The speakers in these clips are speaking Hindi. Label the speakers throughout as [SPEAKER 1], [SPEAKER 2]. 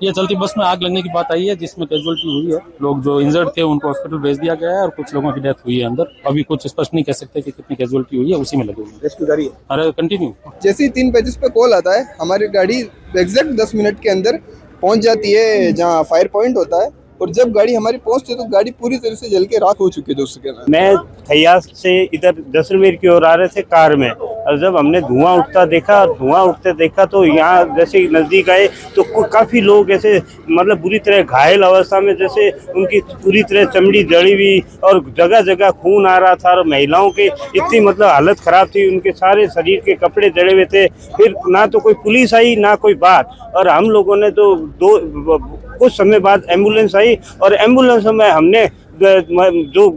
[SPEAKER 1] ये चलती बस में आग लगने की बात आई है, जिसमें कैजुअलिटी हुई है। लोग जो इंजर्ड थे उनको हॉस्पिटल भेज दिया गया है और कुछ लोगों की डेथ हुई है अंदर। अभी कुछ स्पष्ट नहीं कह सकते कि कितनी कैजुअलिटी हुई है, उसी में लगे हुए हैं। रेस्क्यू जारी है। अरे कंटिन्यू।
[SPEAKER 2] जैसे ही 3:35 पे कॉल आता है, हमारी गाड़ी एग्जैक्ट 10 मिनट के अंदर पहुंच जाती है जहां फायर पॉइंट होता है। और जब गाड़ी हमारी पहुंचती है तो गाड़ी पूरी तरह से जल के राख हो चुकी थी उसके अंदर।
[SPEAKER 3] मैं खैयास से इधर जैसलमेर की ओर आ रहे थे कार में, और जब हमने धुआं उठते देखा तो यहाँ जैसे नजदीक आए तो काफी लोग ऐसे मतलब बुरी तरह घायल अवस्था में, जैसे उनकी पूरी तरह चमड़ी जड़ी हुई और जगह जगह खून आ रहा था। और महिलाओं की इतनी मतलब हालत खराब थी, उनके सारे शरीर के कपड़े जड़े हुए थे। फिर ना तो कोई पुलिस आई ना कोई बात, और हम लोगों ने तो कुछ समय बाद एम्बुलेंस आई, और एम्बुलेंस में हमने जो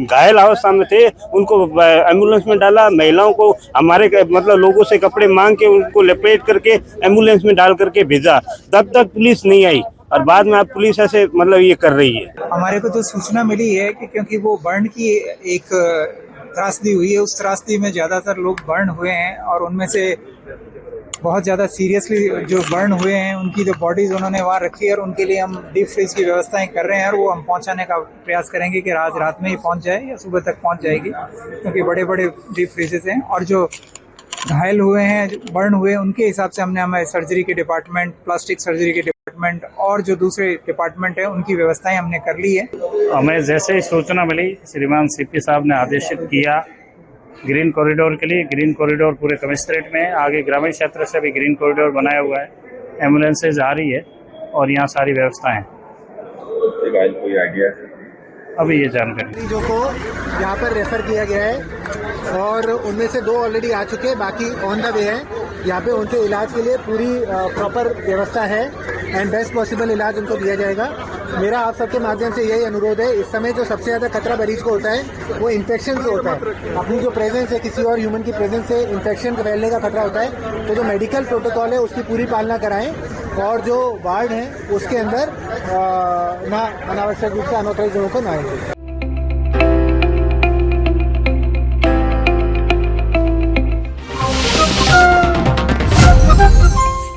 [SPEAKER 3] घायल अवस्था में थे उनको एम्बुलेंस में डाला। महिलाओं को हमारे मतलब लोगों से कपड़े मांग के उनको लपेट करके एम्बुलेंस में डाल करके भेजा। तब तक पुलिस नहीं आई, और बाद में अब पुलिस ऐसे मतलब ये कर रही है।
[SPEAKER 4] हमारे को तो सूचना मिली है कि क्योंकि वो बर्न की एक त्रासदी हुई है, उस त्रासदी में ज्यादातर लोग बर्न हुए हैं, और उनमें से बहुत ज़्यादा सीरियसली जो बर्न हुए हैं उनकी जो बॉडीज उन्होंने वहाँ रखी है, और उनके लिए हम डीप फ्रीज की व्यवस्थाएं कर रहे हैं, और वो हम पहुंचाने का प्रयास करेंगे कि आज रात में ही पहुंच जाए या सुबह तक पहुंच जाएगी, क्योंकि बड़े बड़े डीप फ्रीजेस हैं। और जो घायल हुए हैं, जो बर्न हुए, उनके हिसाब से हमने हमारे सर्जरी के डिपार्टमेंट, प्लास्टिक सर्जरी के डिपार्टमेंट और जो दूसरे डिपार्टमेंट है उनकी व्यवस्थाएं हमने कर ली है।
[SPEAKER 5] हमें जैसे ही सूचना मिली, श्रीमान सीपी साहब ने आदेशित किया ग्रीन कॉरिडोर के लिए। ग्रीन कॉरिडोर पूरे कमिश्नरेट में है, आगे ग्रामीण क्षेत्र से भी ग्रीन कॉरिडोर बनाया हुआ है, एम्बुलेंसेज आ रही है और यहाँ सारी व्यवस्थाएं।
[SPEAKER 6] कोई आइडिया
[SPEAKER 5] अभी ये जानकारी
[SPEAKER 7] मरीजों को यहाँ पर रेफर किया गया है, और उनमें से 2 ऑलरेडी आ चुके हैं, बाकी ऑन द वे है। यहाँ पे उनके इलाज के लिए पूरी प्रॉपर व्यवस्था है, एंड बेस्ट पॉसिबल इलाज उनको दिया जाएगा। मेरा आप सबके माध्यम से यही अनुरोध है, इस समय जो सबसे ज़्यादा खतरा मरीज को होता है वो इन्फेक्शन से होता है। अपनी जो प्रेजेंस है, किसी और ह्यूमन की प्रेजेंस से इन्फेक्शन फैलने का खतरा होता है। तो जो मेडिकल प्रोटोकॉल है उसकी पूरी पालना कराएं, और जो वार्ड है उसके अंदर ना अनावश्यक रूप से अनऑथराइज्ड लोगों को ना आए।